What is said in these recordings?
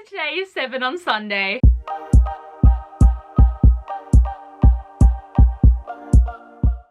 to today's 7 on Sunday.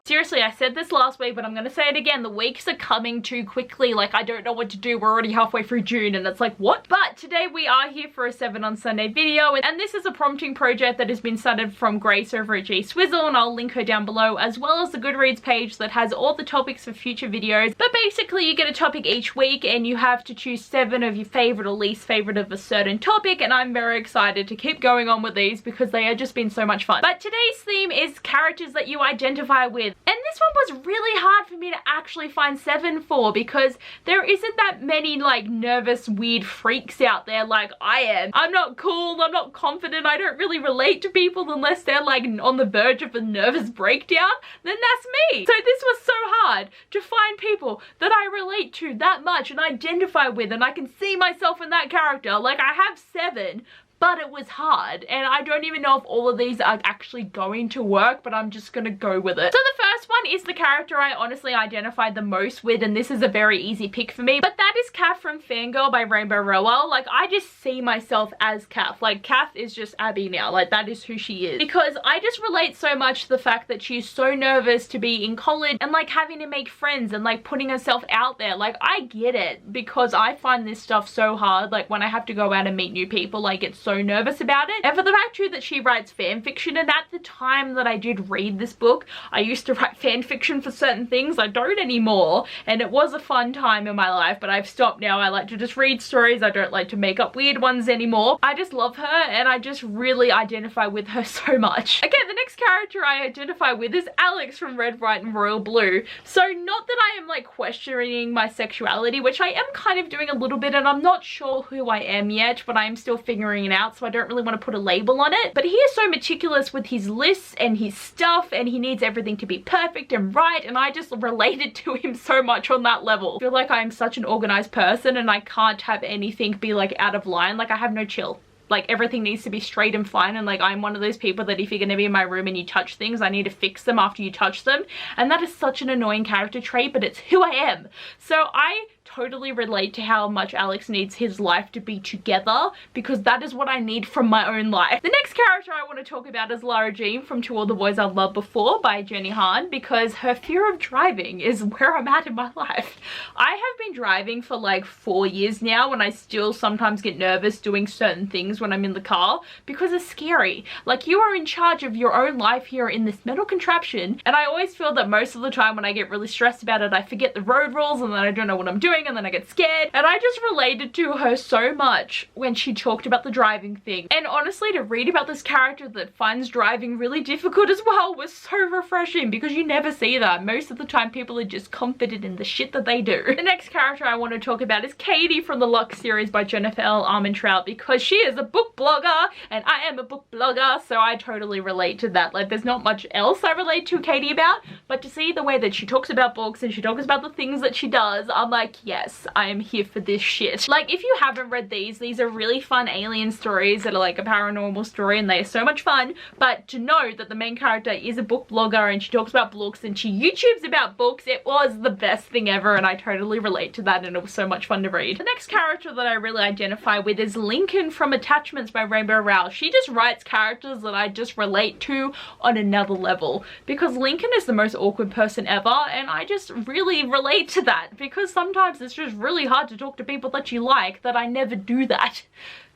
Seriously, I said this last week, but I'm gonna say it again. The weeks are coming too quickly. Like, I don't know what to do. We're already halfway through June and it's like, what? But today we are here for a 7 on Sunday video, and this is a prompting project that has been started from Grace over at G-Swizzel, and I'll link her down below, as well as the Goodreads page that has all the topics for future videos. But basically, you get a topic each week and you have to choose 7 of your favorite or least favorite of a certain topic, and I'm very excited to keep going on with these because they have just been so much fun. But today's theme is characters that you identify with. And this one was really hard for me to actually find 7 for, because there isn't that many like nervous weird freaks out there like I am. I'm not cool, I'm not confident, I don't really relate to people unless they're like on the verge of a nervous breakdown. Then that's me. So this was so hard to find people that I relate to that much and identify with, and I can see myself in that character. Like, I have 7, but it was hard, and I don't even know if all of these are actually going to work, but I'm just gonna go with it. So the first one is the character I honestly identified the most with, and this is a very easy pick for me, but that is Kath from Fangirl by Rainbow Rowell. Like, I just see myself as Kath. Like, Kath is just Abby now. Like, that is who she is. Because I just relate so much to the fact that she's so nervous to be in college and like having to make friends and like putting herself out there. Like, I get it, because I find this stuff so hard. Like, when I have to go out and meet new people, I get so nervous about it. And for the fact too that she writes fan fiction, and at the time that I did read this book, I used to write fan fiction for certain things. I don't anymore, and it was a fun time in my life, but I've stopped now. I like to just read stories. I don't like to make up weird ones anymore. I just love her, and I just really identify with her so much. Okay, the next character I identify with is Alex from Red, White and Royal Blue. So not that I am like questioning my sexuality, which I am kind of doing a little bit, and I'm not sure who I am yet, but I'm still figuring it out, so I don't really want to put a label on it. But he is so meticulous with his lists and his stuff, and he needs everything to be perfect and right, and I just related to him so much on that level. I feel like I'm such an organized person and I can't have anything be like out of line. Like, I have no chill. Like, everything needs to be straight and fine, and like, I'm one of those people that if you're gonna be in my room and you touch things, I need to fix them after you touch them, and that is such an annoying character trait, but it's who I am. So I totally relate to how much Alex needs his life to be together, because that is what I need from my own life. The next character I want to talk about is Lara Jean from To All the Boys I've Loved Before by Jenny Han, because her fear of driving is where I'm at in my life. I have been driving for like 4 years now, and I still sometimes get nervous doing certain things when I'm in the car because it's scary. Like, you are in charge of your own life here in this metal contraption, and I always feel that most of the time when I get really stressed about it, I forget the road rules and then I don't know what I'm doing, and then I get scared. And I just related to her so much when she talked about the driving thing. And honestly, to read about this character that finds driving really difficult as well was so refreshing, because you never see that. Most of the time people are just confident in the shit that they do. The next character I want to talk about is Katie from the Luck series by Jennifer L. Armentrout, because she is a book blogger and I am a book blogger, so I totally relate to that. Like, there's not much else I relate to Katie about, but to see the way that she talks about books and she talks about the things that she does, I'm like, yes, I am here for this shit. Like, if you haven't read these are really fun alien stories that are like a paranormal story, and they are so much fun. But to know that the main character is a book blogger and she talks about books and she YouTubes about books, it was the best thing ever, and I totally relate to that, and it was so much fun to read. The next character that I really identify with is Lincoln from Attachments by Rainbow Rowell. She just writes characters that I just relate to on another level, because Lincoln is the most awkward person ever, and I just really relate to that, because sometimes it's just really hard to talk to people that you like, that I never do that.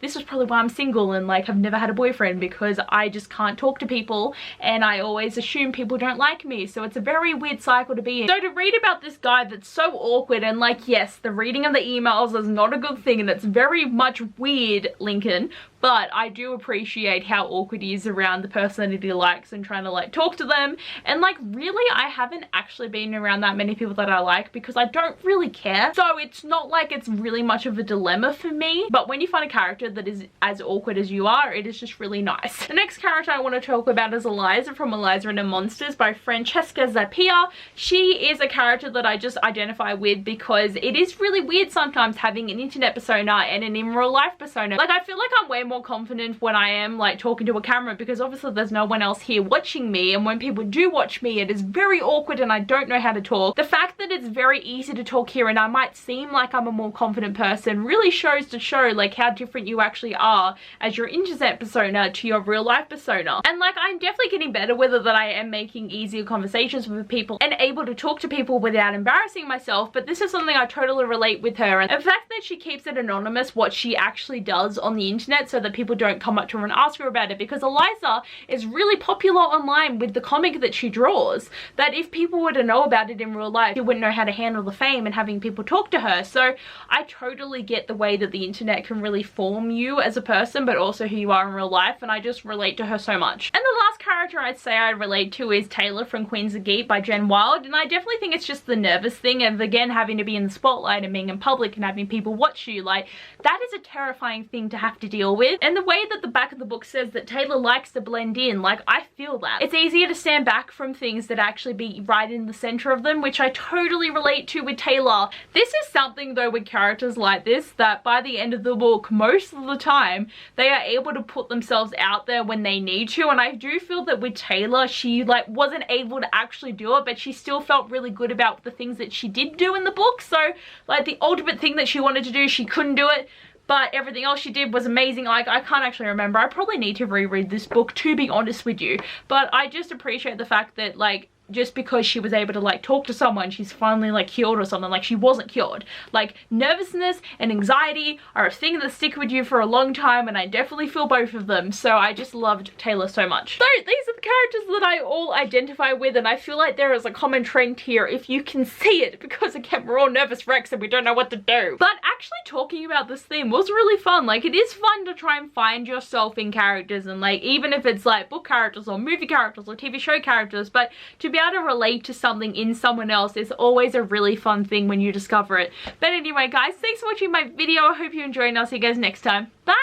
This is probably why I'm single and like I've never had a boyfriend, because I just can't talk to people and I always assume people don't like me. So it's a very weird cycle to be in. So to read about this guy that's so awkward, and like, yes, the reading of the emails is not a good thing and it's very much weird, Lincoln, but I do appreciate how awkward he is around the person that he likes and trying to like talk to them. And like, really, I haven't actually been around that many people that I like because I don't really care. So it's not like it's really much of a dilemma for me. But when you find a character that is as awkward as you are, it is just really nice. The next character I want to talk about is Eliezer from Eliezer and the Monsters by Francesca Zappia. She is a character that I just identify with because it is really weird sometimes having an internet persona and an in real life persona. Like, I feel like I'm way more confident when I am like talking to a camera, because obviously there's no one else here watching me, and when people do watch me it is very awkward and I don't know how to talk. The fact that it's very easy to talk here and I might seem like I'm a more confident person really shows to show like how different you you actually are as your internet persona to your real life persona. And like, I'm definitely getting better with it, that I am making easier conversations with people and able to talk to people without embarrassing myself, but this is something I totally relate with her. And the fact that she keeps it anonymous what she actually does on the internet so that people don't come up to her and ask her about it, because Eliezer is really popular online with the comic that she draws, that if people were to know about it in real life, you wouldn't know how to handle the fame and having people talk to her. So I totally get the way that the internet can really form you as a person, but also who you are in real life, and I just relate to her so much. And the last character I'd say I relate to is Taylor from Queens of Geek by Jen Wild, and I definitely think it's just the nervous thing of, again, having to be in the spotlight and being in public and having people watch you. Like, that is a terrifying thing to have to deal with. And the way that the back of the book says that Taylor likes to blend in, like, I feel that. It's easier to stand back from things that actually be right in the center of them, which I totally relate to with Taylor. This is something though with characters like this, that by the end of the book, most of the time, they are able to put themselves out there when they need to, and I do feel that with Taylor, she like wasn't able to actually do it, but she still felt really good about the things that she did do in the book. So like the ultimate thing that she wanted to do, she couldn't do it, but everything else she did was amazing. Like, I can't actually remember. I probably need to reread this book, to be honest with you, but I just appreciate the fact that, like, just because she was able to like talk to someone, she's finally like cured or something. Like, she wasn't cured. Like, nervousness and anxiety are a thing that stick with you for a long time, and I definitely feel both of them. So I just loved Taylor so much. So these are the characters that I all identify with, and I feel like there is a common trend here if you can see it, because again, we're all nervous wrecks and we don't know what to do. But actually talking about this theme was really fun. Like, it is fun to try and find yourself in characters, and like, even if it's like book characters or movie characters or TV show characters, but to be able to relate to something in someone else is always a really fun thing when you discover it. But anyway guys, thanks for watching my video. I hope you enjoyed, and I'll see you guys next time. Bye!